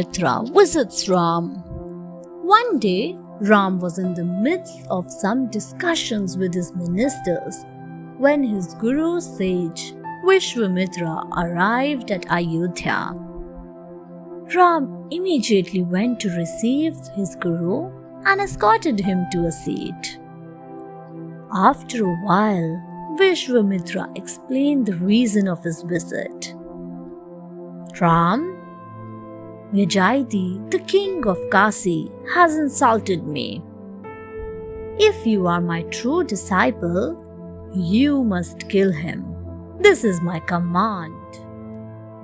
Vishwamitra visits Ram. One day, Ram was in the midst of some discussions with his ministers when his guru sage Vishwamitra arrived at Ayodhya. Ram immediately went to receive his guru and escorted him to a seat. After a while, Vishwamitra explained the reason of his visit. Ram, Vijayati, the king of Kasi, has insulted me. If you are my true disciple, you must kill him. This is my command.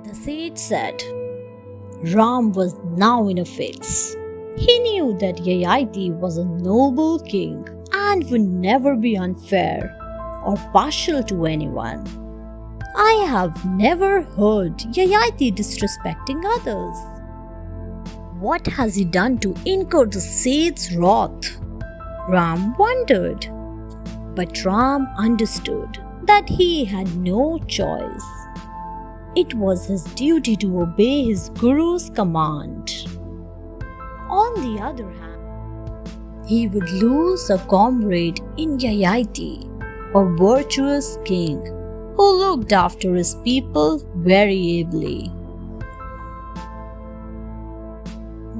The sage said. Ram was now in a fix. He knew that Yayati was a noble king and would never be unfair or partial to anyone. I have never heard Yayati disrespecting others. What has he done to incur the sage's wrath? Ram wondered. But Ram understood that he had no choice. It was his duty to obey his guru's command. On the other hand, he would lose a comrade in Yayati, a virtuous king who looked after his people very ably.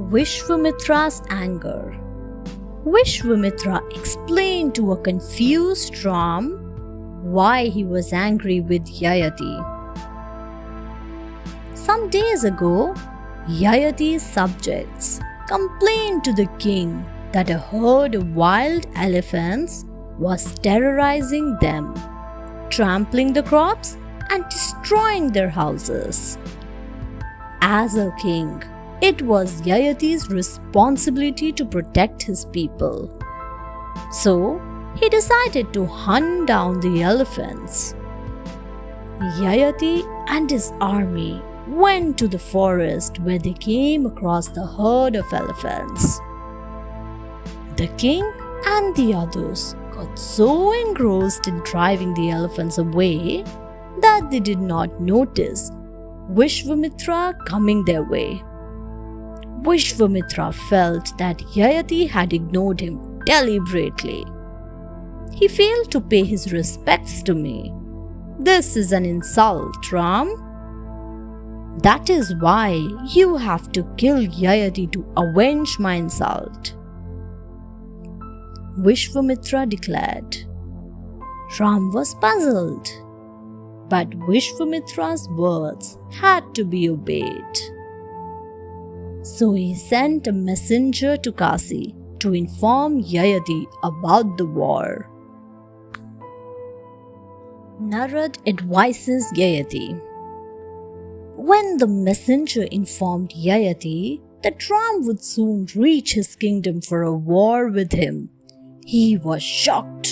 Vishwamitra's anger. Vishwamitra explained to a confused Ram why he was angry with Yayati. Some days ago, Yayati's subjects complained to the king that a herd of wild elephants was terrorizing them, trampling the crops and destroying their houses. As a king, it was Yayati's responsibility to protect his people. So, he decided to hunt down the elephants. Yayati and his army went to the forest where they came across the herd of elephants. The king and the others got so engrossed in driving the elephants away that they did not notice Vishwamitra coming their way. Vishwamitra felt that Yayati had ignored him deliberately. He failed to pay his respects to me. This is an insult, Ram. That is why you have to kill Yayati to avenge my insult. Vishwamitra declared. Ram was puzzled, but Vishwamitra's words had to be obeyed. So he sent a messenger to Kasi to inform Yayati about the war. Narad advises Yayati. When the messenger informed Yayati that Ram would soon reach his kingdom for a war with him, he was shocked.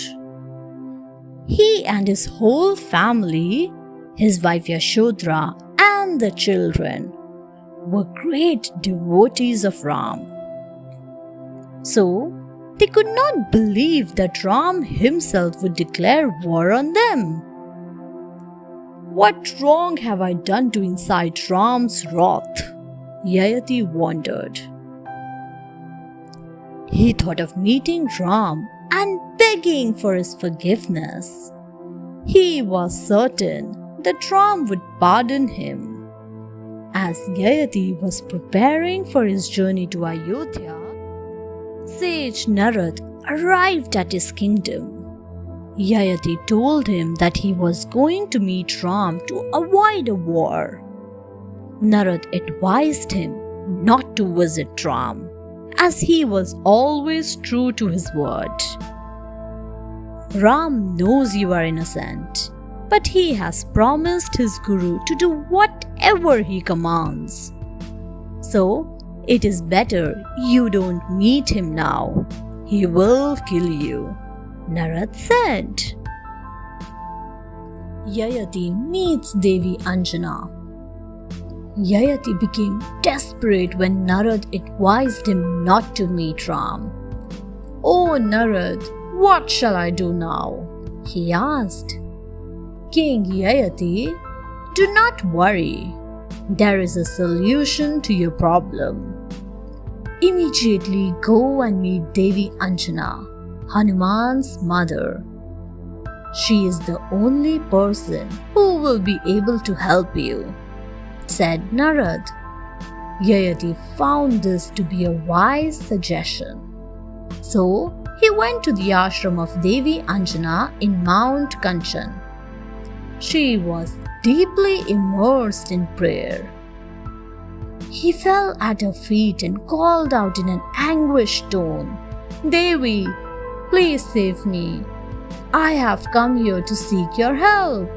He and his whole family, his wife Yashodhara and the children, were great devotees of Ram. So, they could not believe that Ram himself would declare war on them. What wrong have I done to incite Ram's wrath? Yayati wondered. He thought of meeting Ram and begging for his forgiveness. He was certain that Ram would pardon him. As Yayati was preparing for his journey to Ayodhya, Sage Narad arrived at his kingdom. Yayati told him that he was going to meet Ram to avoid a war. Narad advised him not to visit Ram, as he was always true to his word. Ram knows you are innocent, but he has promised his guru to do whatever he commands. So, it is better you don't meet him now. He will kill you, Narad said. Yayati meets Devi Anjana. Yayati became desperate when Narad advised him not to meet Ram. "Oh Narad, what shall I do now?" he asked. "King Yayati, do not worry. There is a solution to your problem. Immediately go and meet Devi Anjana, Hanuman's mother. She is the only person who will be able to help you, said Narad. Yayati found this to be a wise suggestion. So he went to the ashram of Devi Anjana in Mount Kanchan. She was deeply immersed in prayer. He fell at her feet and called out in an anguished tone, "Devi, please save me. I have come here to seek your help."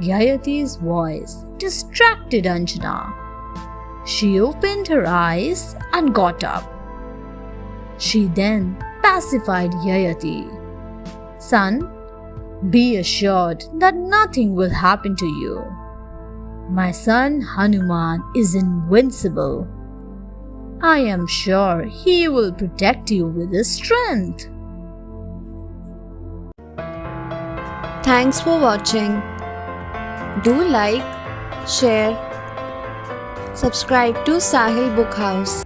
Yayati's voice distracted Anjana. She opened her eyes and got up. She then pacified Yayati. "Son, be assured that nothing will happen to you. My son Hanuman is invincible. I am sure he will protect you with his strength." Thanks for watching. Do like, share, subscribe to Sahil Book House.